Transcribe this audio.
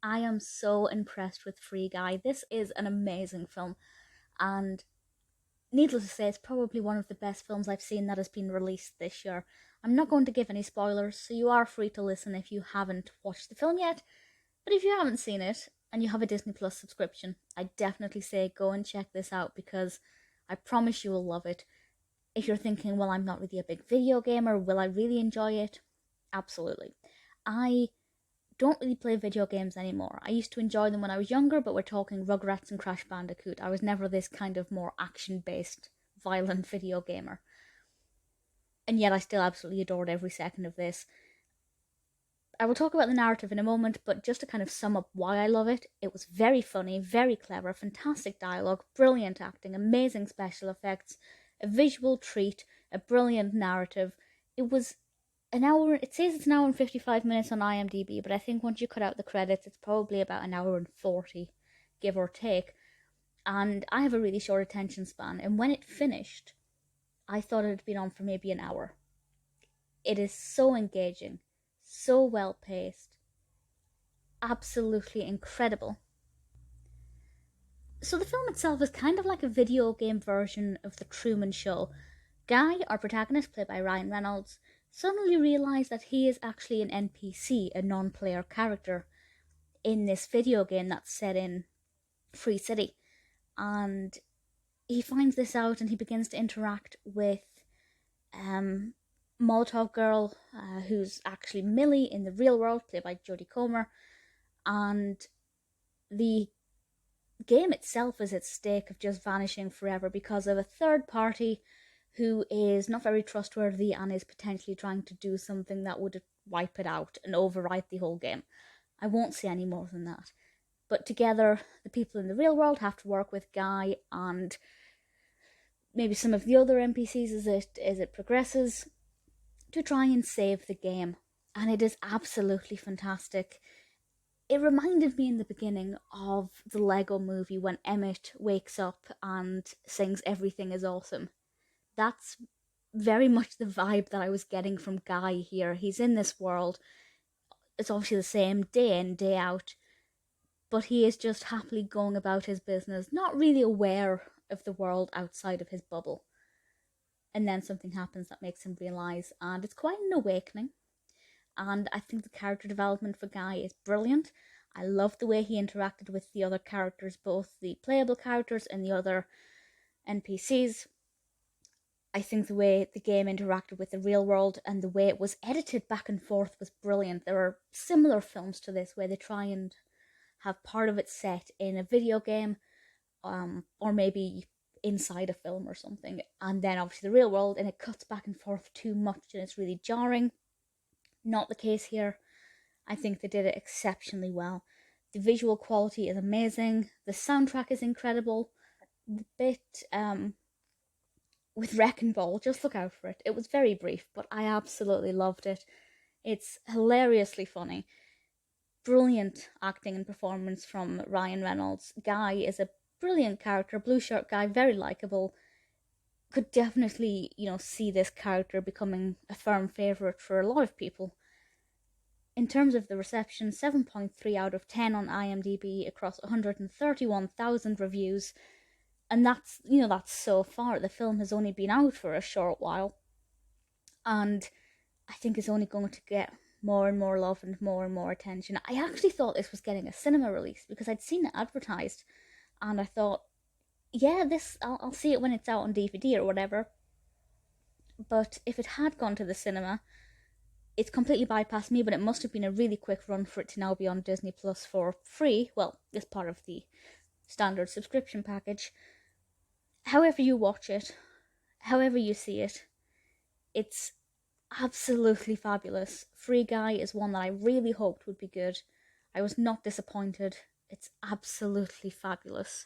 I am so impressed with Free Guy. This is an amazing film, and needless to say, it's probably one of the best films I've seen that has been released this year. I'm not going to give any spoilers, so you are free to listen if you haven't watched the film yet. But if you haven't seen it and you have a Disney Plus subscription, I definitely say go and check this out because I promise you will love it. If you're thinking, well, I'm not really a big video gamer, will I really enjoy it? Absolutely. I don't really play video games anymore. I used to enjoy them when I was younger, but we're talking Rugrats and Crash Bandicoot. I was never this kind of more action-based, violent video gamer. And yet I still absolutely adored every second of this. I will talk about the narrative in a moment, but just to kind of sum up why I love it, it was very funny, very clever, fantastic dialogue, brilliant acting, amazing special effects, a visual treat, a brilliant narrative. It was an hour, it says it's an hour and 55 minutes on IMDb, but I think once you cut out the credits, it's probably about an hour and 40, give or take. And I have a really short attention span, and when it finished, I thought it had been on for maybe an hour. It is so engaging, so well paced, absolutely incredible. So the film itself is kind of like a video game version of The Truman Show. Guy, our protagonist, played by Ryan Reynolds, suddenly realised that he is actually an NPC, a non-player character, in this video game that's set in Free City. And he finds this out and he begins to interact with Molotov girl, who's actually Millie in the real world, played by Jodie Comer. And the game itself is at stake of just vanishing forever because of a third party who is not very trustworthy and is potentially trying to do something that would wipe it out and overwrite the whole game. I won't say any more than that. But together, the people in the real world have to work with Guy and maybe some of the other NPCs as it progresses to try and save the game. And it is absolutely fantastic. It reminded me in the beginning of the Lego movie when Emmett wakes up and sings "Everything is Awesome." That's very much the vibe that I was getting from Guy here. He's in this world. It's obviously the same day in, day out, but he is just happily going about his business, not really aware of the world outside of his bubble. And then something happens that makes him realise, and it's quite an awakening. And I think the character development for Guy is brilliant. I love the way he interacted with the other characters, both the playable characters and the other NPCs. I think the way the game interacted with the real world and the way it was edited back and forth was brilliant. There are similar films to this where they try and have part of it set in a video game, or maybe inside a film or something, and then obviously the real world, and it cuts back and forth too much and it's really jarring. Not the case here. I think they did it exceptionally well. The visual quality is amazing. The soundtrack is incredible. The bit with Wrecking Ball, just look out for it. It was very brief, but I absolutely loved it. It's hilariously funny. Brilliant acting and performance from Ryan Reynolds. Guy is a brilliant character, blue shirt guy, very likable. Could definitely, see this character becoming a firm favourite for a lot of people. In terms of the reception, 7.3 out of 10 on IMDb across 131,000 reviews. And that's so far. The film has only been out for a short while. And I think it's only going to get more and more love and more attention. I actually thought this was getting a cinema release because I'd seen it advertised. And I thought, yeah, I'll see it when it's out on DVD or whatever. But if it had gone to the cinema, it's completely bypassed me, but it must have been a really quick run for it to now be on Disney Plus for free. Well, it's part of the standard subscription package. However you watch it, however you see it, it's absolutely fabulous. Free Guy is one that I really hoped would be good. I was not disappointed. It's absolutely fabulous.